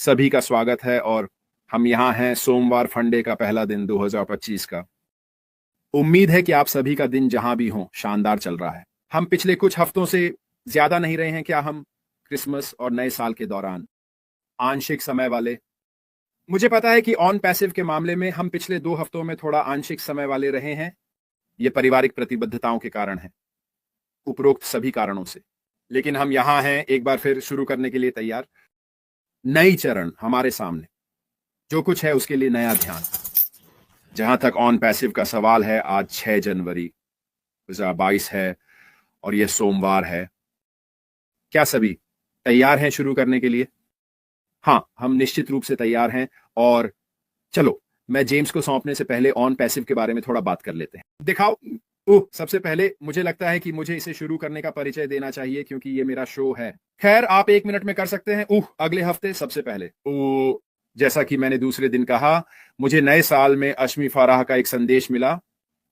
सभी का स्वागत है और हम यहाँ हैं सोमवार फंडे का पहला दिन 2025 का। उम्मीद है कि आप सभी का दिन जहां भी हो शानदार चल रहा है। हम पिछले कुछ हफ्तों से ज्यादा नहीं रहे हैं क्या हम क्रिसमस और नए साल के दौरान आंशिक समय वाले। मुझे पता है कि ऑन पैसिव के मामले में हम पिछले 2 हफ्तों में थोड़ा आंशिक समय वाले रहे हैं। ये पारिवारिक प्रतिबद्धताओं के कारण है, उपरोक्त सभी कारणों से। लेकिन हम यहाँ हैं एक बार फिर शुरू करने के लिए तैयार। नई चरण हमारे सामने, जो कुछ है उसके लिए नया ध्यान। जहां तक ऑन पैसिव का सवाल है, आज 6 जनवरी 2022 है और यह सोमवार है। क्या सभी तैयार हैं शुरू करने के लिए? हाँ, हम निश्चित रूप से तैयार हैं। और चलो, मैं जेम्स को सौंपने से पहले ऑन पैसिव के बारे में थोड़ा बात कर लेते हैं। दिखाओ। सबसे पहले मुझे लगता है कि मुझे इसे शुरू करने का परिचय देना चाहिए क्योंकि ये मेरा शो है। खैर, आप 1 मिनट में कर सकते हैं। अगले हफ्ते सबसे पहले जैसा कि मैंने दूसरे दिन कहा, मुझे नए साल में अश्मी फाराह का एक संदेश मिला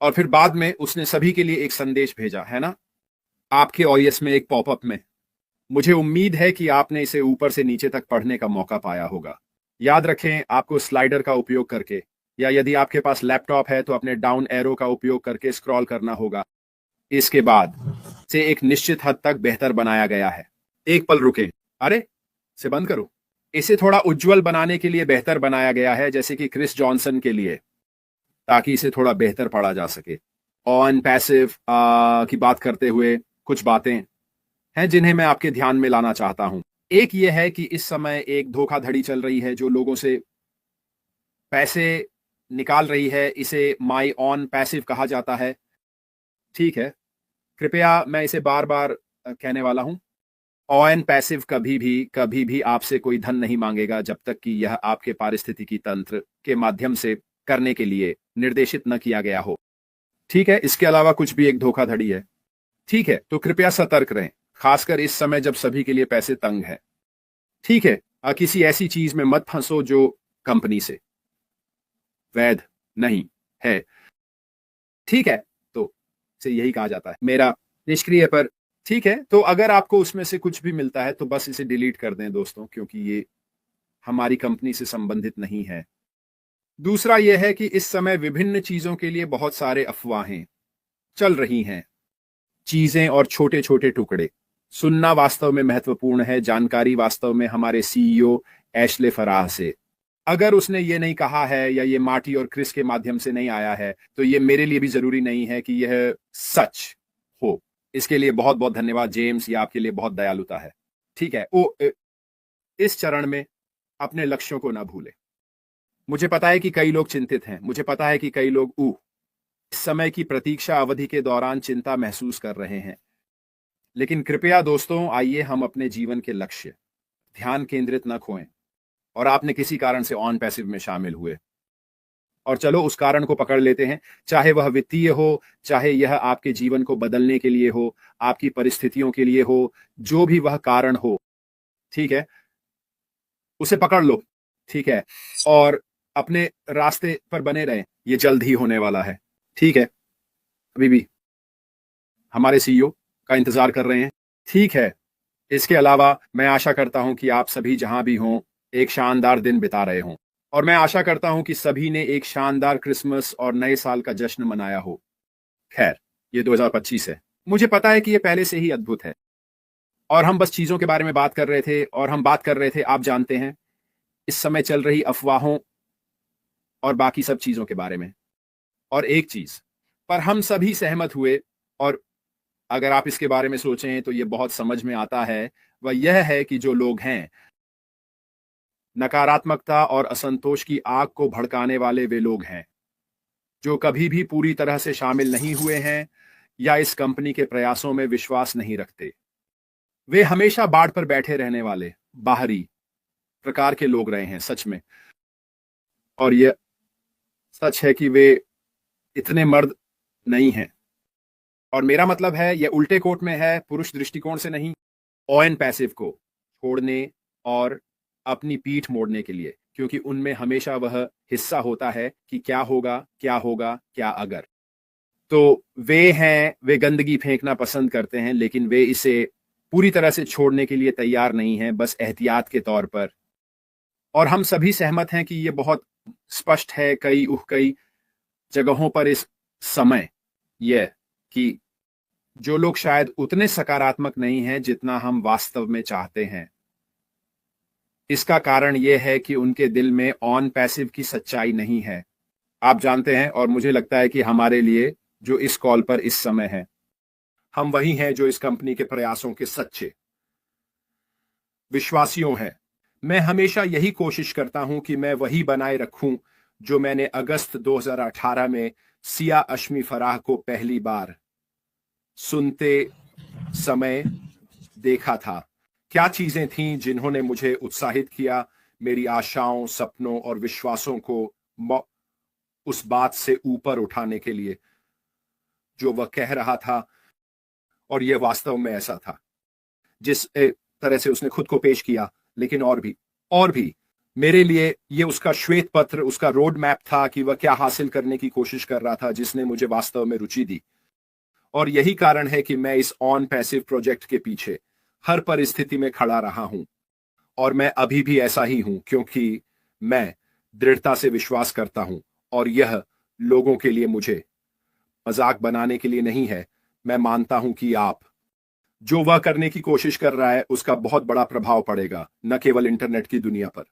और फिर बाद में उसने सभी के लिए एक संदेश भेजा, है ना, आपके ओएस में एक पॉपअप में। मुझे उम्मीद है कि आपने इसे ऊपर से नीचे तक पढ़ने का मौका पाया होगा। याद रखें, आपको स्लाइडर का उपयोग करके या यदि आपके पास लैपटॉप है तो अपने डाउन एरो का उपयोग करके स्क्रॉल करना होगा। इसके बाद से एक निश्चित हद तक बेहतर बनाया गया है। एक पल रुकें। अरे, से बंद करो। इसे थोड़ा उज्जवल बनाने के लिए बेहतर बनाया गया है, जैसे कि क्रिस जॉनसन के लिए, ताकि इसे थोड़ा बेहतर पढ़ा जा सके। ऑन पैसिव की बात करते हुए कुछ बातें हैं जिन्हें मैं आपके ध्यान में लाना चाहता हूं। एक यह है कि इस समय एक धोखाधड़ी चल रही है जो लोगों से पैसे निकाल रही है। इसे माई ऑन पैसिव कहा जाता है। ठीक है, कृपया मैं इसे बार बार कहने वाला हूं। ऑन पैसिव कभी भी आपसे कोई धन नहीं मांगेगा जब तक कि यह आपके पारिस्थितिकी तंत्र के माध्यम से करने के लिए निर्देशित न किया गया हो। ठीक है, इसके अलावा कुछ भी एक धोखाधड़ी है। ठीक है, तो कृपया सतर्क रहें, खासकर इस समय जब सभी के लिए पैसे तंग है। ठीक है, किसी ऐसी चीज में मत फंसो जो कंपनी से वैध नहीं है। ठीक है, तो से यही कहा जाता है मेरा निष्क्रिय पर। ठीक है, तो अगर आपको उसमें से कुछ भी मिलता है तो बस इसे डिलीट कर दें दोस्तों, क्योंकि ये हमारी कंपनी से संबंधित नहीं है। दूसरा यह है कि इस समय विभिन्न चीजों के लिए बहुत सारे अफवाहें चल रही हैं। चीजें और छोटे छोटे टुकड़े सुनना वास्तव में महत्वपूर्ण है। जानकारी वास्तव में हमारे सीईओ एशले फराह से। अगर उसने ये नहीं कहा है या ये मार्टी और क्रिस के माध्यम से नहीं आया है तो ये मेरे लिए भी जरूरी नहीं है कि यह सच हो। इसके लिए बहुत बहुत धन्यवाद जेम्स, ये आपके लिए बहुत दयालुता है। ठीक है, इस चरण में अपने लक्ष्यों को ना भूलें। मुझे पता है कि कई लोग चिंतित हैं। मुझे पता है कि कई लोग इस समय की प्रतीक्षा अवधि के दौरान चिंता महसूस कर रहे हैं। लेकिन कृपया दोस्तों, आइए हम अपने जीवन के लक्ष्य ध्यान केंद्रित न खोएं। और आपने किसी कारण से ऑन पैसिव में शामिल हुए और चलो उस कारण को पकड़ लेते हैं, चाहे वह वित्तीय हो, चाहे यह आपके जीवन को बदलने के लिए हो, आपकी परिस्थितियों के लिए हो, जो भी वह कारण हो। ठीक है, उसे पकड़ लो। ठीक है, और अपने रास्ते पर बने रहें। ये जल्द ही होने वाला है। ठीक है, अभी भी हमारे सीईओ का इंतजार कर रहे हैं। ठीक है, इसके अलावा मैं आशा करता हूं कि आप सभी जहां भी हों एक शानदार दिन बिता रहे हों और मैं आशा करता हूं कि सभी ने एक शानदार क्रिसमस और नए साल का जश्न मनाया हो। खैर, ये 2025 है। मुझे पता है कि ये पहले से ही अद्भुत है और हम बस चीजों के बारे में बात कर रहे थे और हम बात कर रहे थे, आप जानते हैं, इस समय चल रही अफवाहों और बाकी सब चीजों के बारे में। और एक चीज पर हम सभी सहमत हुए, और अगर आप इसके बारे में सोचें तो ये बहुत समझ में आता है, वह यह है कि जो लोग हैं नकारात्मकता और असंतोष की आग को भड़काने वाले वे लोग हैं जो कभी भी पूरी तरह से शामिल नहीं हुए हैं या इस कंपनी के प्रयासों में विश्वास नहीं रखते। वे हमेशा बाड़ पर बैठे रहने वाले बाहरी प्रकार के लोग रहे हैं, सच में। और यह सच है कि वे इतने मर्द नहीं हैं। और मेरा मतलब है, यह उल्टे कोट में है, पुरुष दृष्टिकोण से नहीं। ऑन पैसिव को छोड़ने और अपनी पीठ मोड़ने के लिए, क्योंकि उनमें हमेशा वह हिस्सा होता है कि क्या होगा, क्या होगा, क्या अगर। तो वे गंदगी फेंकना पसंद करते हैं, लेकिन वे इसे पूरी तरह से छोड़ने के लिए तैयार नहीं हैं, बस एहतियात के तौर पर और हम सभी सहमत हैं कि ये बहुत स्पष्ट है कई जगहों पर इस समय यह कि जो लोग शायद उतने सकारात्मक नहीं हैं जितना हम वास्तव में चाहते हैं। इसका कारण यह है कि उनके दिल में ऑन पैसिव की सच्चाई नहीं है। आप जानते हैं, और मुझे लगता है कि हमारे लिए जो इस कॉल पर इस समय है, हम वही हैं जो इस कंपनी के प्रयासों के सच्चे विश्वासियों हैं। मैं हमेशा यही कोशिश करता हूं कि मैं वही बनाए रखूं जो मैंने अगस्त 2018 में सिया अशमी फराह को पहली बार सुनते समय देखा था। क्या चीजें थीं जिन्होंने मुझे उत्साहित किया, मेरी आशाओं, सपनों और विश्वासों को उस बात से ऊपर उठाने के लिए जो वह कह रहा था। और यह वास्तव में ऐसा था जिस तरह से उसने खुद को पेश किया। लेकिन और भी मेरे लिए यह उसका श्वेत पत्र, उसका रोड मैप था कि वह क्या हासिल करने की कोशिश कर रहा था, जिसने मुझे वास्तव में रुचि दी। और यही कारण है कि मैं इस ऑन पैसिव प्रोजेक्ट के पीछे हर परिस्थिति में खड़ा रहा हूं। और मैं अभी भी ऐसा ही हूं, क्योंकि मैं दृढ़ता से विश्वास करता हूं। और यह लोगों के लिए मुझे मजाक बनाने के लिए नहीं है। मैं मानता हूं कि आप जो वह करने की कोशिश कर रहा है उसका बहुत बड़ा प्रभाव पड़ेगा, न केवल इंटरनेट की दुनिया पर,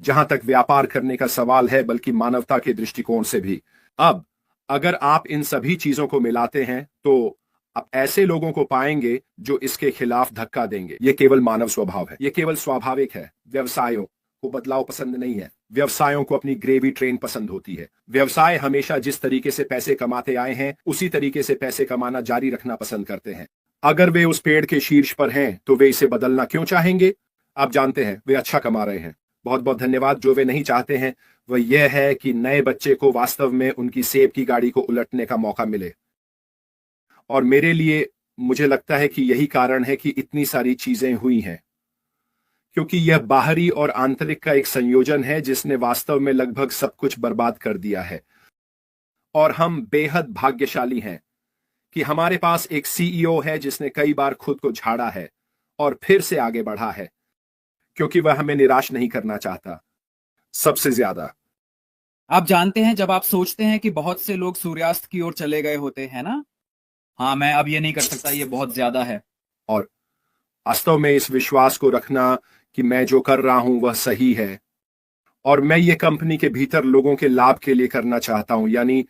जहां तक व्यापार करने का सवाल है, बल्कि मानवता के दृष्टिकोण से भी। अब अगर आप इन सभी चीजों को मिलाते हैं तो आप ऐसे लोगों को पाएंगे जो इसके खिलाफ धक्का देंगे। यह केवल मानव स्वभाव है, यह केवल स्वाभाविक है। व्यवसायों को बदलाव पसंद नहीं है। व्यवसायों को अपनी ग्रेवी ट्रेन पसंद होती है। व्यवसाय हमेशा जिस तरीके से पैसे कमाते आए हैं उसी तरीके से पैसे कमाना जारी रखना पसंद करते हैं। अगर वे उस पेड़ के शीर्ष पर हैं तो वे इसे बदलना क्यों चाहेंगे? आप जानते हैं, वे अच्छा कमा रहे हैं। बहुत बहुत धन्यवाद। जो वे नहीं चाहते हैं वह यह है कि नए बच्चे को वास्तव में उनकी सेब की गाड़ी को उलटने का मौका मिले। और मेरे लिए मुझे लगता है कि यही कारण है कि इतनी सारी चीजें हुई हैं, क्योंकि यह बाहरी और आंतरिक का एक संयोजन है जिसने वास्तव में लगभग सब कुछ बर्बाद कर दिया है। और हम बेहद भाग्यशाली हैं कि हमारे पास एक सीईओ है जिसने कई बार खुद को झाड़ा है और फिर से आगे बढ़ा है, क्योंकि वह हमें निराश नहीं करना चाहता। सबसे ज्यादा आप जानते हैं, जब आप सोचते हैं कि बहुत से लोग सूर्यास्त की ओर चले गए होते हैं ना, हाँ मैं अब ये नहीं कर सकता, ये बहुत ज्यादा है। और वास्तव में इस विश्वास को रखना कि मैं जो कर रहा हूं वह सही है, और मैं ये कंपनी के भीतर लोगों के लाभ के लिए करना चाहता हूं, यानी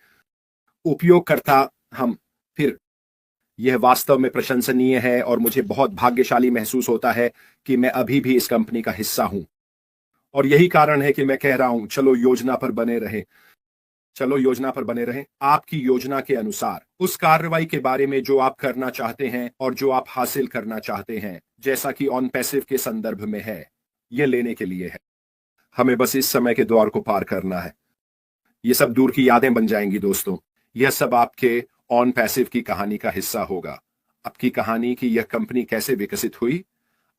उपयोगकर्ता हम। फिर यह वास्तव में प्रशंसनीय है और मुझे बहुत भाग्यशाली महसूस होता है कि मैं अभी भी इस कंपनी का हिस्सा हूं। और यही कारण है कि मैं कह रहा हूं, चलो योजना पर बने रहें। चलो योजना पर बने रहें, आपकी योजना के अनुसार उस कार्रवाई के बारे में जो आप करना चाहते हैं और जो आप हासिल करना चाहते हैं, जैसा कि ऑन पैसिव के संदर्भ में है। यह लेने के लिए है। हमें बस इस समय के द्वार को पार करना है। ये सब दूर की यादें बन जाएंगी दोस्तों। यह सब आपके ऑन पैसिव की कहानी का हिस्सा होगा। आपकी कहानी कि यह कंपनी कैसे विकसित हुई,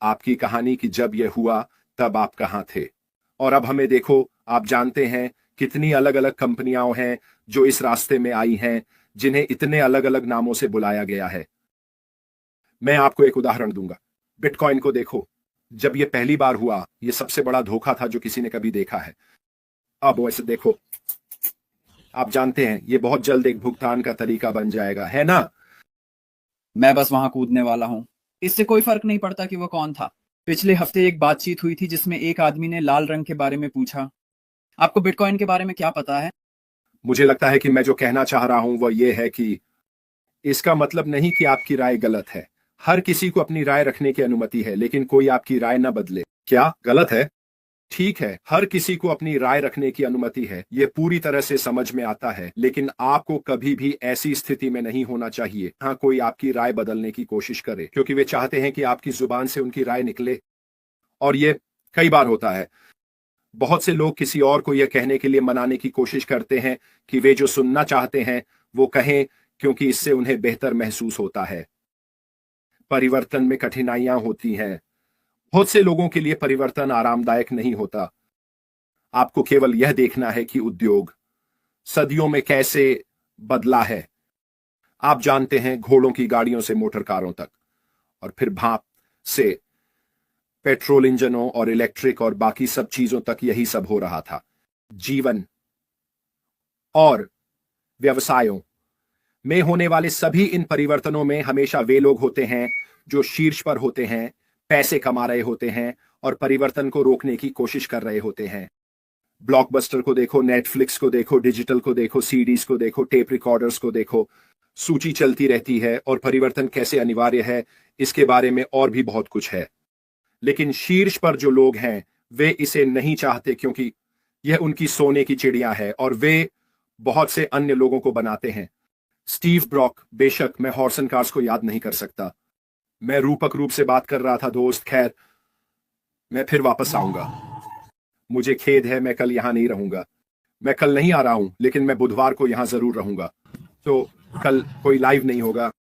आपकी कहानी कि जब यह हुआ तब आप कहां थे। और अब हमें देखो, आप जानते हैं कितनी अलग अलग कंपनियां हैं जो इस रास्ते में आई हैं, जिन्हें इतने अलग अलग नामों से बुलाया गया है। मैं आपको एक उदाहरण दूंगा। बिटकॉइन को देखो, जब यह पहली बार हुआ यह सबसे बड़ा धोखा था जो किसी ने कभी देखा है। अब वैसे देखो, आप जानते हैं यह बहुत जल्द एक भुगतान का तरीका बन जाएगा, है ना? मैं बस वहां कूदने वाला हूँ। इससे कोई फर्क नहीं पड़ता कि वो कौन था। पिछले हफ्ते एक बातचीत हुई थी जिसमें एक आदमी ने लाल रंग के बारे में पूछा। आपको बिटकॉइन के बारे में क्या पता है? मुझे लगता है कि मैं जो कहना चाह रहा हूं वह यह है कि इसका मतलब नहीं कि आपकी राय गलत है। हर किसी को अपनी राय रखने की अनुमति है, लेकिन कोई आपकी राय न बदले। क्या गलत है? ठीक है, हर किसी को अपनी राय रखने की अनुमति है। यह पूरी तरह से समझ में आता है, लेकिन आपको कभी भी ऐसी स्थिति में नहीं होना चाहिए हाँ कोई आपकी राय बदलने की कोशिश करे, क्योंकि वे चाहते हैं कि आपकी जुबान से उनकी राय निकले। और यह कई बार होता है। बहुत से लोग किसी और को यह कहने के लिए मनाने की कोशिश करते हैं कि वे जो सुनना चाहते हैं वो कहें, क्योंकि इससे उन्हें बेहतर महसूस होता है। परिवर्तन में कठिनाइयां होती हैं। बहुत से लोगों के लिए परिवर्तन आरामदायक नहीं होता। आपको केवल यह देखना है कि उद्योग सदियों में कैसे बदला है। आप जानते हैं, घोड़ों की गाड़ियों से मोटर कारों तक, और फिर भाप से पेट्रोल इंजनों और इलेक्ट्रिक और बाकी सब चीजों तक यही सब हो रहा था। जीवन और व्यवसायों में होने वाले सभी इन परिवर्तनों में हमेशा वे लोग होते हैं जो शीर्ष पर होते हैं, पैसे कमा रहे होते हैं और परिवर्तन को रोकने की कोशिश कर रहे होते हैं। ब्लॉकबस्टर को देखो, नेटफ्लिक्स को देखो, डिजिटल को देखो, सीडीज को देखो, टेप रिकॉर्डर्स को देखो, सूची चलती रहती है और परिवर्तन कैसे अनिवार्य है इसके बारे में और भी बहुत कुछ है। लेकिन शीर्ष पर जो लोग हैं वे इसे नहीं चाहते क्योंकि यह उनकी सोने की चिड़िया है और वे बहुत से अन्य लोगों को बनाते हैं। स्टीव ब्रॉक, बेशक मैं हॉर्सन कार्स को याद नहीं कर सकता। मैं रूपक रूप से बात कर रहा था दोस्त। खैर, मैं फिर वापस आऊंगा। मुझे खेद है, मैं कल यहां नहीं रहूंगा। मैं कल नहीं आ रहा हूं, लेकिन मैं बुधवार को यहां जरूर रहूंगा। तो कल कोई लाइव नहीं होगा।